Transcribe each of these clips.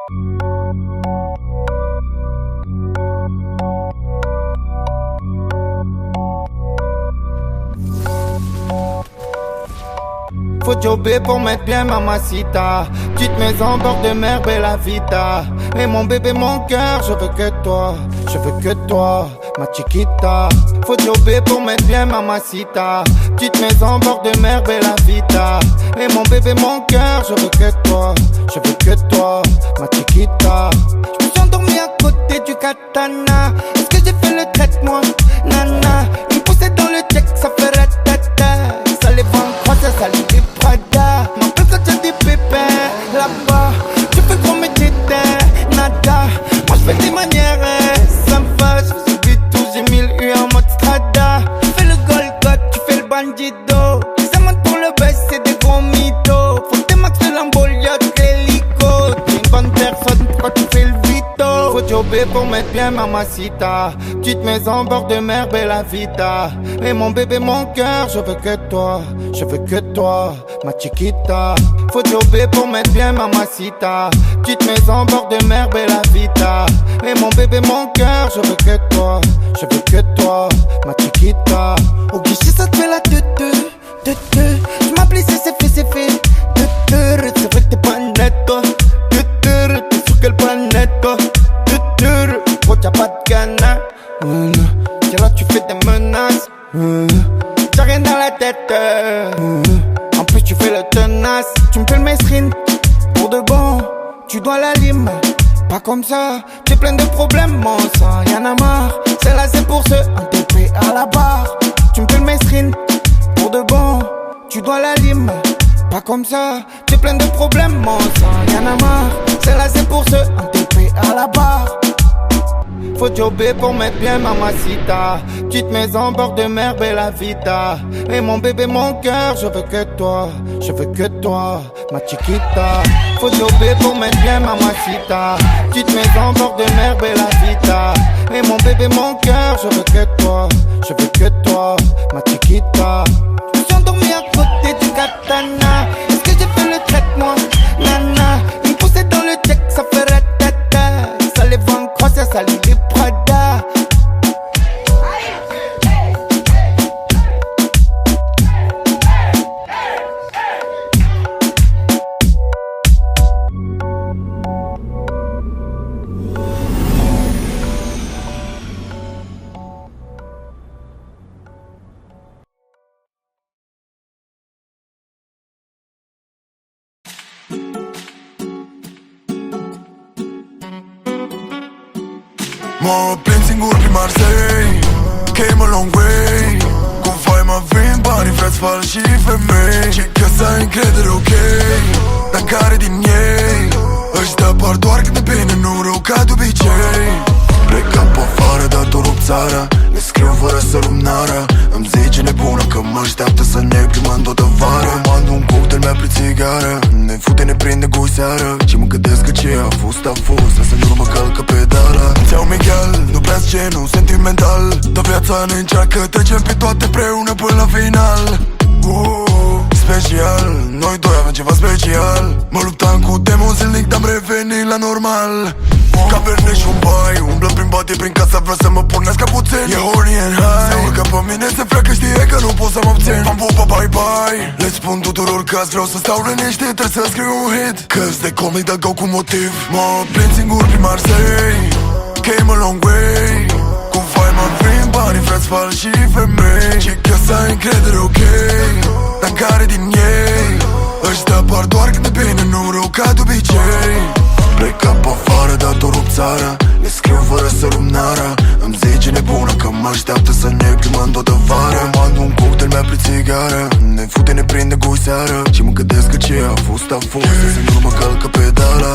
Faut jobber pour mettre bien mamacita. Petite maison, bord de mer, bella vita. Et mon bébé, mon cœur, je veux que toi. Je veux que toi, ma chiquita. Faut jobber pour mettre bien mamacita. Petite maison, bord de mer, bella vita. Et mon bébé, mon cœur, je veux que toi. Je veux que toi, ma chiquita. Je me suis endormi à côté du katana. Est-ce que j'ai fait le traitement? Nana, il me poussait dans le check, ça fait ratata. Ça les vend croisés, ça les Prada. M'appelle quand y'a des pépins là-bas. Je fais le gros métier de nada. Moi je fais des manières, ça me va. Je suis tout, j'ai 1000 U en mode strada. Tu fais le Golgot, tu fais le bandido. Les amantes pour le buzz, c'est des gros mythos. Faut des max de l'embolia, de l'hélico. T'es une bonne personne, pourquoi tu fais le vito? Faut jobber pour mettre bien mamacita. Petite maison, bord de mer, bella vita. Et mon bébé, mon cœur, je veux que toi. Je veux que toi, ma chiquita. Faut jobber pour mettre bien mamacita. Petite maison, bord de mer, bella vita. Et mon bébé, mon cœur, je veux que toi. Je veux que toi, ma chiquita. Au guichet, ça te fait la teute. Tu m'appelles, c'est fait. C'est vrai que t'es pas net, toi. T'es sur quelle planète, toi? Gros, t'as pas de gana. Tiens là, tu fais des menaces. T'as rien dans la tête. En plus tu fais le tenace. Tu me fais le mesrine. Pour de bon, tu dois la lime. Pas comme ça, t'es plein de problèmes, mon sang, y'en a marre. Celle-là c'est pour ceux en TP à la barre. Tu me fais le mesrine. Pour de bon, tu dois la lime. Pas comme ça, t'es plein de problèmes, mon sang, y'en a marre. Celle-là c'est pour ceux en TP à la barre. Faut jobber pour mettre bien mamacita. Petite maison, bord de mer, bella vita. Et mon bébé, mon cœur, je veux que toi. Je veux que toi, ma chiquita. Faut jobber pour mettre bien mamacita. Petite maison, bord de mer, bella vita. Et mon bébé, mon cœur, je veux que toi. Je veux que toi, ma chiquita. Je me suis endormi à côté du katana. Est-ce que j'ai fait le traitement? Nana, il me poussait dans le check, ça fait ratata. Ça les vend croisés, ça les Prada. Mă plin singur prin Marseille, came a long way. Cum fai mă vin banii, frați falși și femei. Și că să ai încredere, ok, dar care din ei ăștia par doar când e bine, nu rău ca de obicei. Plecăm pe afară, dar tu rup țara. Le scriu fără să lumnara. Îmi zice nebună că mă așteaptă să ne plimbăm toată vara. Comand un cocktail, mi-a prit țigară. Ne fute, ne prinde goi seară. Și mă gândesc că ce a fost, însă nu mă calcă pedala. Ți-au Miguel, nu prea-s genul sentimental. Dar viața ne încearcă, trecem pe toate împreună până la final. Special, noi doi avem ceva special. Mă luptam cu demon zilnic, dar-am revenit la normal. Caverne și un bai, umblă prin bate, prin casa, vreau să mă pornească puțin. E horny and high, se urcă pe mine, se freacă, știe că nu pot să mă obțin. Am pupa, bye-bye. Le spun tuturor că azi vreau să stau liniștit, trebuie să scriu un hit. Cause they call me the go cu motiv. Mă plin singur prin Marseille, came a long way. Cum fai mă vin banii, frați falși și femei. Și că să ai încredere, ok, dar care din ei ăștia par doar când e bine, nu rău ca de obicei. Plecăm pe afară, dar tu rup țara. Le scriu fără să lumnara. Îmi zice nebună că mă așteaptă să ne plimbăm toată vara. Comand un cocktail, mi-a prit țigară. Ne fute, ne prinde goi seară. Și mă gândesc că ce a fost, însă nu mă calcă pedala.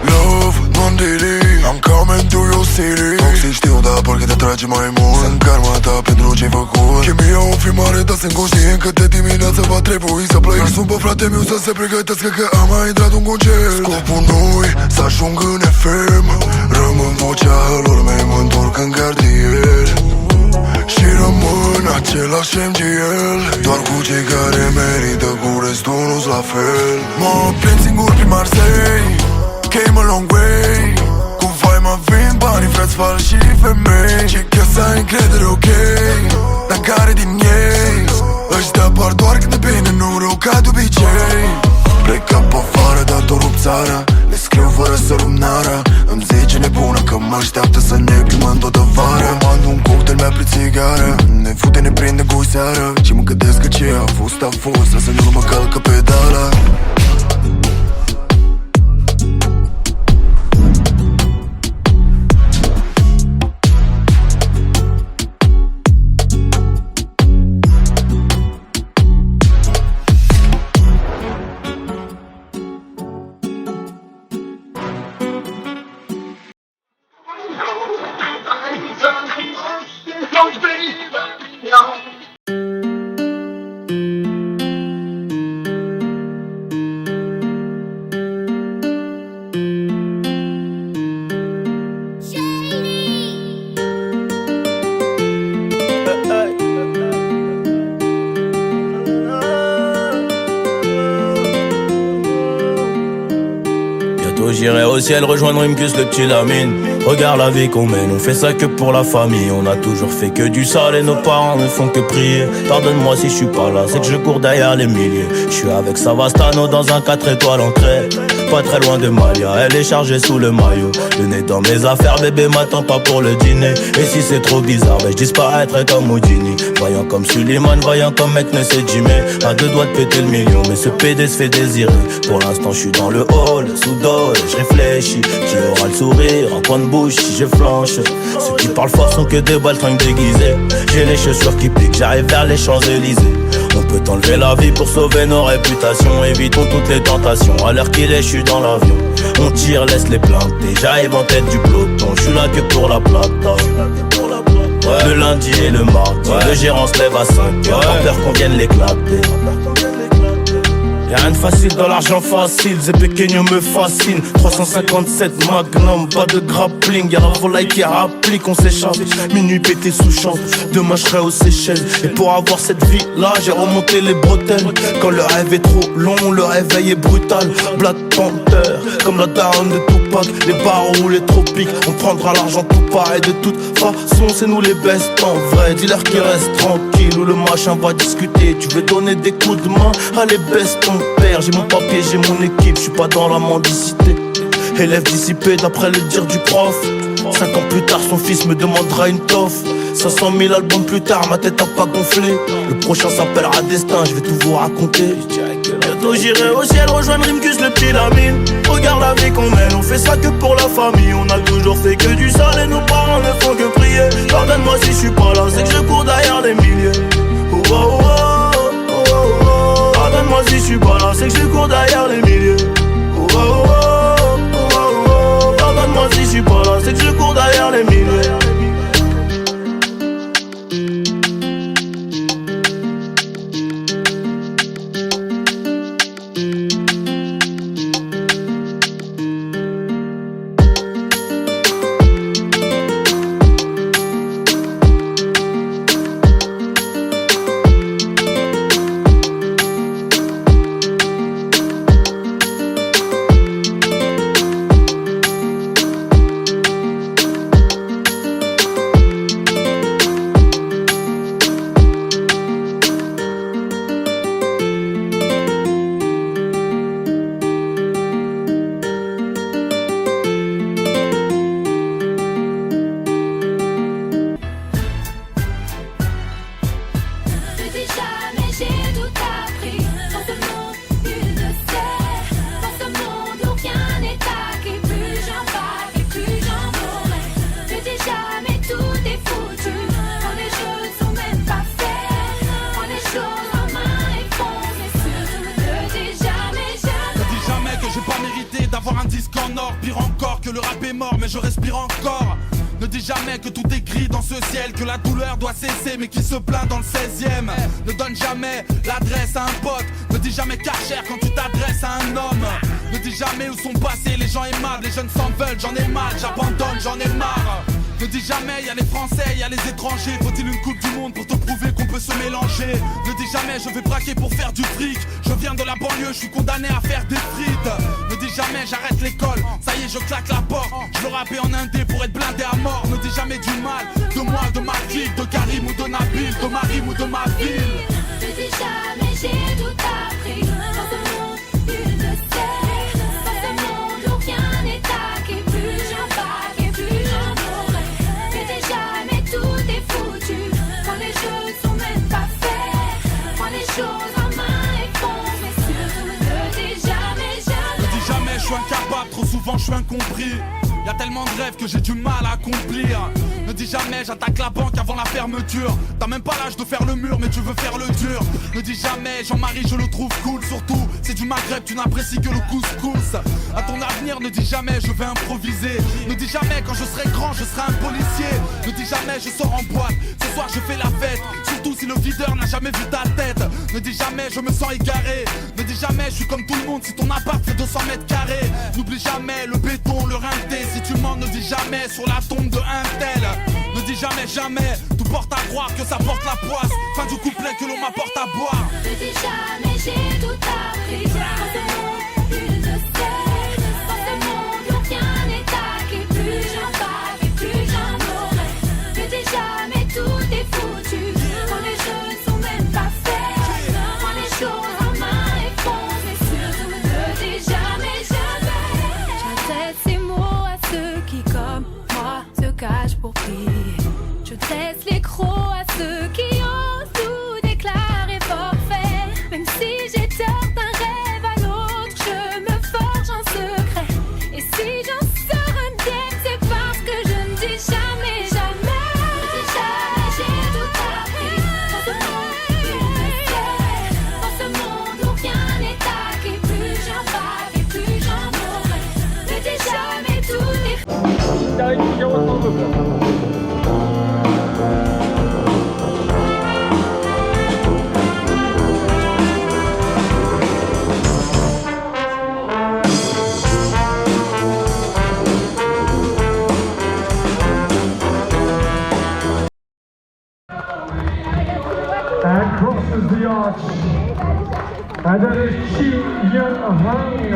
Love, Mondili, I'm coming to your city. Toxic știu, dar parcă te trage mai mult. Sunt karma ta pentru ce-ai făcut. Chimia o fi mare, dar sunt conștient că de dimineață va trebui să plec. Îl sun pe frate meu să se pregătească că am mai intrat un concert. Scopul noi să ajung în FM. Rămân vocea lor mei, mă întorc în cartier. Și rămân același MGL. Doar cu cei care merită, cu restul nu-s la fel. Mă plin singur prin Marseille, came along non guai. Cum fai mă vin banii, vreți falși femei. Ce că să ai încredere, ok, dar care din ei? Ăștia apar doar când e bine, nu rău ca de obicei. Plecă pe afară, dar tot rup țara. Le scriu fără să rup nara. Îmi zice nebună că mă așteaptă să ne plimbăm toată vara. Mand un cocktail, mi-a prit țigară. Ne fute, ne prinde cu seară. Și mă gândesc că ce a fost, lasă nu mă calcă pedala. J'irai au ciel rejoindre Rimkus, le petit Lamine. Regarde la vie qu'on mène, on fait ça que pour la famille. On a toujours fait que du sale et nos parents ne font que prier. Pardonne-moi si je suis pas là, c'est que je cours derrière les milliers. Je suis avec Savastano dans un 4 étoiles en crête. Pas très loin de Malia, elle est chargée sous le maillot. Le nez dans mes affaires, bébé m'attend pas pour le dîner. Et si c'est trop bizarre, je disparaîtrai comme Houdini. Voyant comme Suleiman, voyant comme mec ne sait Jimmy. À deux doigts de péter le million, mais ce PD se fait désirer. Pour l'instant je suis dans le hall, sous dole, je réfléchis. Qui aura le sourire, en coin de bouche si je flanche. Ceux qui parlent fort sont que des baltringues déguisés. J'ai les chaussures qui piquent, j'arrive vers les Champs-Élysées. On peut enlever la vie pour sauver nos réputations. Évitons toutes les tentations, à l'heure qu'il est je suis dans l'avion. On tire, laisse les planter, j'arrive en tête du peloton. Je suis là que pour la plata. Ouais. Le lundi et le mardi, ouais. Le gérant se lève à 5h, ouais. Pas peur qu'on vienne l'éclater. Y'a rien de facile dans l'argent facile, Zé Pequeño me fascine. 357 Magnum, pas de grappling. Y'a la volaille qui rapplique, on s'échappe. Minuit pété sous champ, demain je serai aux Seychelles. Et pour avoir cette vie là, j'ai remonté les bretelles. Quand le rêve est trop long, le réveil est brutal. Black Panther, comme la daronne de Tupac. Les barreaux ou les tropiques, on prendra l'argent tout pareil. De toute façon c'est nous les best en vrai. Dis-leur qu'ils restent tranquilles ou le machin va discuter. Tu veux donner des coups de main, allez baisse ton père. J'ai mon papier, j'ai mon équipe, je suis pas dans la mendicité. Élève dissipé d'après le dire du prof. 5 ans plus tard son fils me demandera une toffe. 500 000 albums plus tard, ma tête a pas gonflé. Le prochain s'appellera Destin, je vais tout vous raconter. Bientôt j'irai au ciel rejoindre Rimkus, le petit Lamine. Regarde la vie qu'on mène, on fait ça que pour la famille. On a toujours fait que du sale et nos parents ne font que prier. Pardonne-moi si je suis pas là, c'est que je cours derrière les milliers. Oh oh oh, oh oh oh. Pardonne-moi si je suis pas là, c'est que je cours derrière les milliers. Oh oh oh, oh oh oh. Pardonne-moi si je suis pas là, c'est que je cours derrière les milliers. Que tout est gris dans ce ciel, que la douleur doit cesser, mais qui se plaint dans le 16e. Ne donne jamais l'adresse à un pote, ne dis jamais Karcher quand tu t'adresses à un homme. Ne dis jamais où sont passés les gens aimables, les jeunes s'en veulent, j'en ai mal, j'abandonne, j'en ai marre. Ne dis jamais y'a les Français, y'a les étrangers, faut-il une coupe du monde pour te prouver qu'on peut se mélanger. Ne dis jamais je vais braquer pour faire du fric, je viens de la banlieue, je suis condamné à faire des frites. Ne dis dis jamais j'arrête l'école, ça y est je claque la porte. Je veux rapper en indé pour être blindé à mort. Ne dis jamais du mal de moi, de ma clique, de Karim ou de Nabil, de Marim ou de ma ville. Ne dis jamais j'ai tout appris. Dans ce monde, il te sait. Dans ce monde où rien n'est taqué. Plus j'en vague et plus j'en mourrai. Ne dis jamais tout est foutu. Quand les jeux sont même pas faits. Prends les choses en main et fonce. Mais surtout ne dis jamais, jamais. Ne dis jamais je suis incapable, trop souvent je suis incompris. Y'a tellement de rêves que j'ai du mal à accomplir. Ne dis jamais j'attaque la banque avant la fermeture. T'as même pas l'âge de faire le mur mais tu veux faire le dur. Ne dis jamais Jean-Marie je le trouve cool. Surtout c'est du Maghreb, tu n'apprécies que le couscous. À ton avenir ne dis jamais je vais improviser. Ne dis jamais quand je serai grand je serai un policier. Ne dis jamais je sors en boîte, ce soir je fais la fête. Surtout si le videur n'a jamais vu ta tête. Ne dis jamais je me sens égaré. Ne dis jamais je suis comme tout le monde si ton appart fait 200 mètres carrés. N'oublie jamais le béton, le rinté. Si tu mens ne dis jamais sur la tombe de un tel. Ne dis jamais, jamais, tout porte à croire que ça porte la poisse. Fin du couplet que l'on m'apporte à boire. Ne dis jamais j'ai tout appris. Dans ce monde, il te sait. Dans ce monde où rien n'est taqué. Plus j'en vague et plus j'en mourrai. Ne dis jamais tout est foutu. Quand les jeux sont même pas faits. Prends les choses en main et fonce. Mais surtout ne dis jamais, jamais. J'adresse ces mots à ceux qui comme moi se cachent pour prier. Je laisse les crocs à ceux qui osent tout déclarer forfait. Même si j'ai tort d'un rêve à l'autre, je me forge en secret. Et si j'en sors indemne, c'est parce que je ne dis jamais, jamais. Ne dis jamais j'ai tout appris. Dans ce monde, il te sait. Dans ce monde où rien n'est taqué. Plus j'en vague et plus j'en mourrai. Ne dis jamais tout est and crosses the arch. And that is Chi Yun Hung.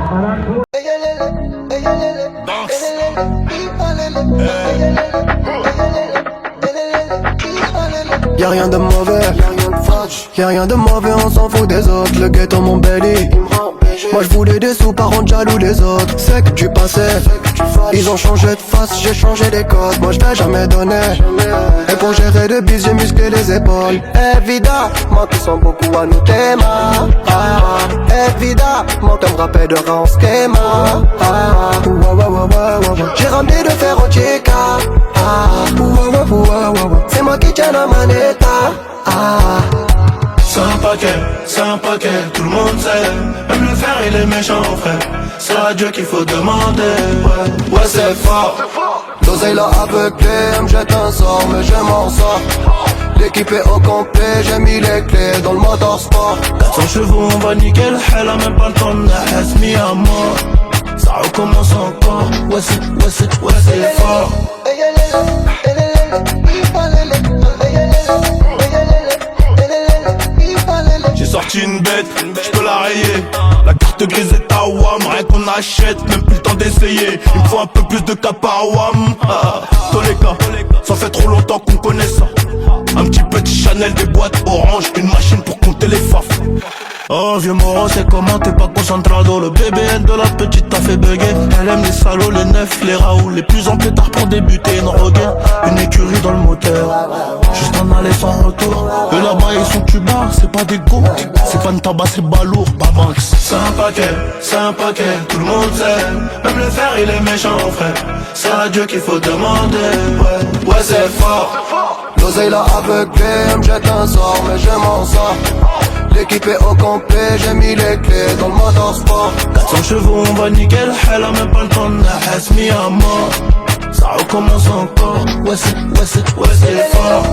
And that Y'a rien de mauvais, y'a rien de mauvais, on s'en fout des autres. Le ghetto mon belly, moi je voulais des sous par rendre jaloux les autres. C'est que tu passais, ils ont changé de face, j'ai changé les codes. Moi je t'ai jamais donné, et pour gérer le bis j'ai musclé les épaules. Évidemment qu'ils sont beaucoup à nous téma. Évidemment que me rappelle de rang schema. J'ai ramené de fer au chica. C'est moi qui tiens la manetta. C'est un paquet, tout le monde sait. Même le fer il est méchant frère. C'est à Dieu qu'il faut demander. Ouais c'est fort. L'oseille l'a aveuglé, elle me jette un sort mais je m'en sors. L'équipe est au complet, j'ai mis les clés dans le motorsport. 400 chevaux on va nickel, elle a même pas le temps de naître, mis à mort. Ça recommence encore, ouais c'est fort. J'ai sorti une bête, j'peux la rayer. La carte grise est à WAM, rien qu'on achète, même plus le temps d'essayer. Il me faut un peu plus de cap à WAM. Toleka, ça fait trop longtemps qu'on connaît ça. Un petit petit Chanel, des boîtes orange, une machine pour compter les faf. Oh vieux Moro c'est comment t'es pas concentrado. Le BBL de la petite t'a fait bugger. Elle aime les salauds, les neufs, les raouts. Les plus en pétard pour débuter une regain. Une écurie dans le moteur, juste en aller sans retour. Eux là-bas ils sont cubains, c'est pas des go. C'est pas une tabac, c'est balourd, Babanks. C'est un paquet, tout le monde sait. Même le fer il est méchant frère. C'est à Dieu qu'il faut demander. Ouais c'est fort. L'oseille l'a aveuglé, elle me jette un sort mais je m'en sors. L'équipe est au complet, j'ai mis les clés dans le motorsport. 400 chevaux on va nickel, elle a même pas le temps de naître, mis à mort. Ça recommence encore, ouais c'est fort.